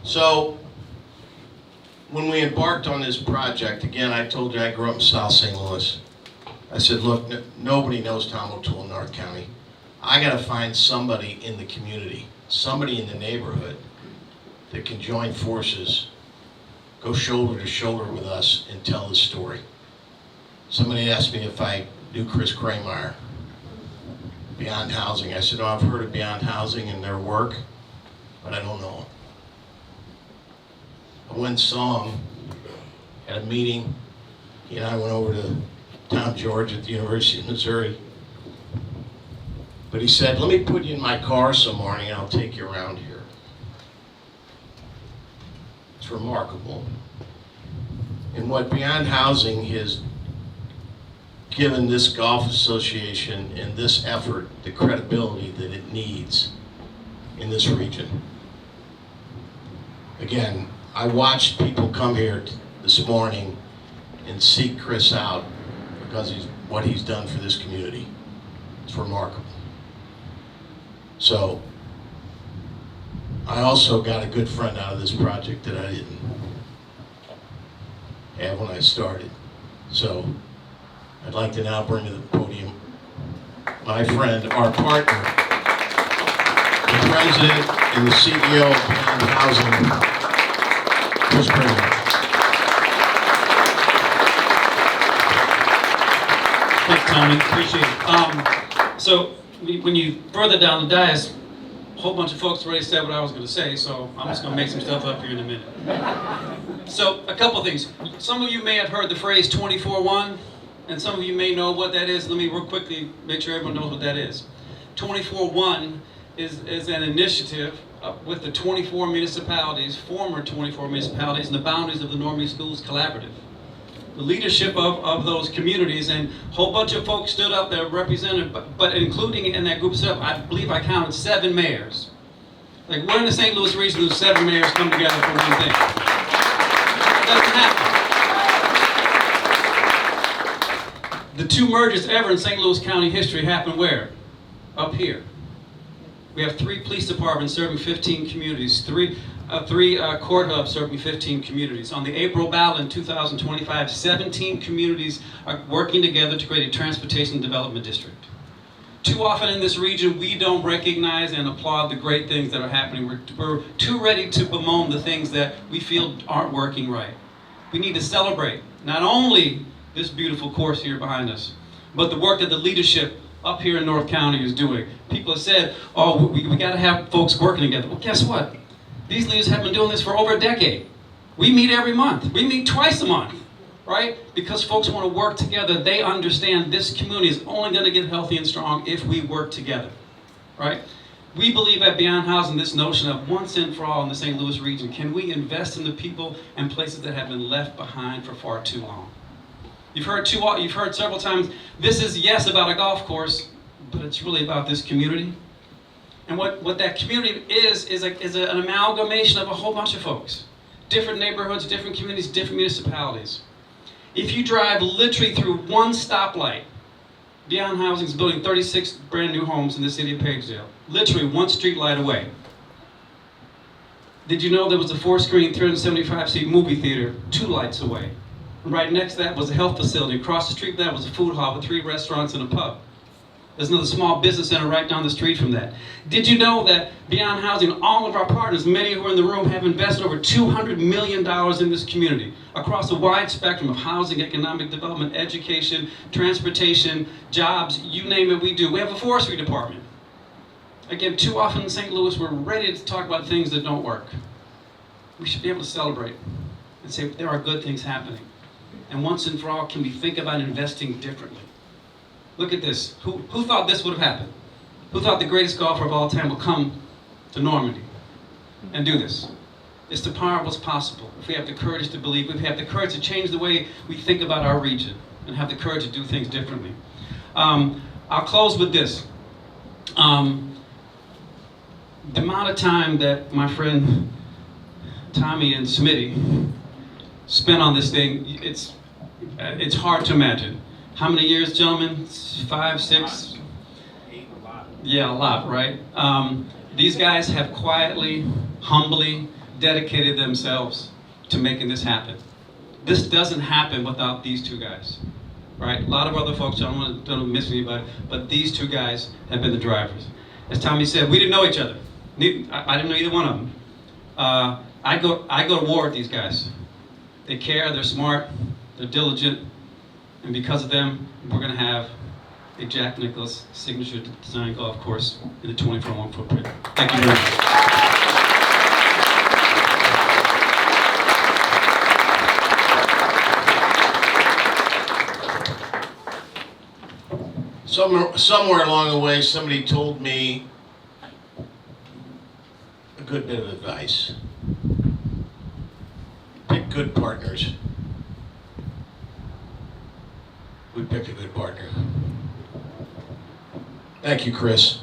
So, when we embarked on this project, again, I told you I grew up in South St. Louis. I said, look, nobody knows Tom O'Toole in North County. I gotta find somebody in the community, somebody in the neighborhood that can join forces, go shoulder to shoulder with us and tell the story. Somebody asked me if I knew Chris Krehmeyer, Beyond Housing. I said, oh, I've heard of Beyond Housing and their work, but I don't know them. I went and saw him at a meeting. He and I went over to Tom George at the University of Missouri. But he said, let me put you in my car some morning and I'll take you around here. It's remarkable. And what Beyond Housing has given this golf association and this effort the credibility that it needs in this region. Again, I watched people come here this morning and seek Chris out because what he's done for this community. It's remarkable. So, I also got a good friend out of this project that I didn't have when I started. So, I'd like to now bring to the podium my friend, our partner, the president and the CEO of Beyond Housing, Chris Krehmeyer. Thanks, Tommy. Appreciate it. So when you further down the dais, a whole bunch of folks already said what I was going to say, so I'm just going to make some stuff up here in a minute. So a couple things. Some of you may have heard the phrase 24-1, and some of you may know what that is. Let me real quickly make sure everyone knows what that is. 24-1 is an initiative with the 24 municipalities, former 24 municipalities, and the boundaries of the Normandie Schools Collaborative. The leadership of those communities, and a whole bunch of folks stood up there represented, but including in that group stuff, I believe I counted 7 mayors. Like, we're in the St. Louis region, those 7 mayors come together for one thing. It doesn't happen. The 2 mergers ever in St. Louis County history happened where? Up here. We have 3 police departments serving 15 communities, 3 court hubs serving 15 communities. On the April ballot in 2025, 17 communities are working together to create a transportation development district. Too often in this region, we don't recognize and applaud the great things that are happening. We're too ready to bemoan the things that we feel aren't working right. We need to celebrate not only this beautiful course here behind us, but the work that the leadership up here in North County is doing. People have said, oh, we got to have folks working together. Well, guess what? These leaders have been doing this for over a decade. We meet every month. We meet twice a month, right? Because folks want to work together. They understand this community is only going to get healthy and strong if we work together, right? We believe at Beyond Housing this notion of once and for all in the St. Louis region, can we invest in the people and places that have been left behind for far too long? You've heard several times, this is, yes, about a golf course, but it's really about this community. And what that community is an amalgamation of a whole bunch of folks. Different neighborhoods, different communities, different municipalities. If you drive literally through one stoplight, Beyond Housing is building 36 brand new homes in the city of Pagedale. Literally one street light away. Did you know there was a 4-screen, 375-seat movie theater 2 lights away? Right next to that was a health facility. Across the street from that was a food hall with 3 restaurants and a pub. There's another small business center right down the street from that. Did you know that Beyond Housing, all of our partners, many who are in the room, have invested over $200 million in this community across a wide spectrum of housing, economic development, education, transportation, jobs, you name it, we do. We have a forestry department. Again, too often in St. Louis, we're ready to talk about things that don't work. We should be able to celebrate and say there are good things happening. And once and for all, can we think about investing differently? Look at this. Who thought this would have happened? Who thought the greatest golfer of all time would come to Normandy and do this? It's the power of what's possible. If we have the courage to believe, if we have the courage to change the way we think about our region and have the courage to do things differently. I'll close with this. The amount of time that my friend Tommy and Smitty spent on this thing, it's hard to imagine. How many years, gentlemen? 5, 6? 8, a lot. Yeah, a lot, right? These guys have quietly, humbly dedicated themselves to making this happen. This doesn't happen without these two guys, right? A lot of other folks, I don't want to miss anybody, but these two guys have been the drivers. As Tommy said, we didn't know each other. I didn't know either one of them. I go to war with these guys. They care, they're smart, they're diligent, and because of them, we're going to have a Jack Nicklaus Signature Design Golf Course in the 24-1 footprint. Thank you very much. Somewhere along the way, somebody told me a good bit of advice. Pick good partners. We picked a good partner. Thank you, Chris.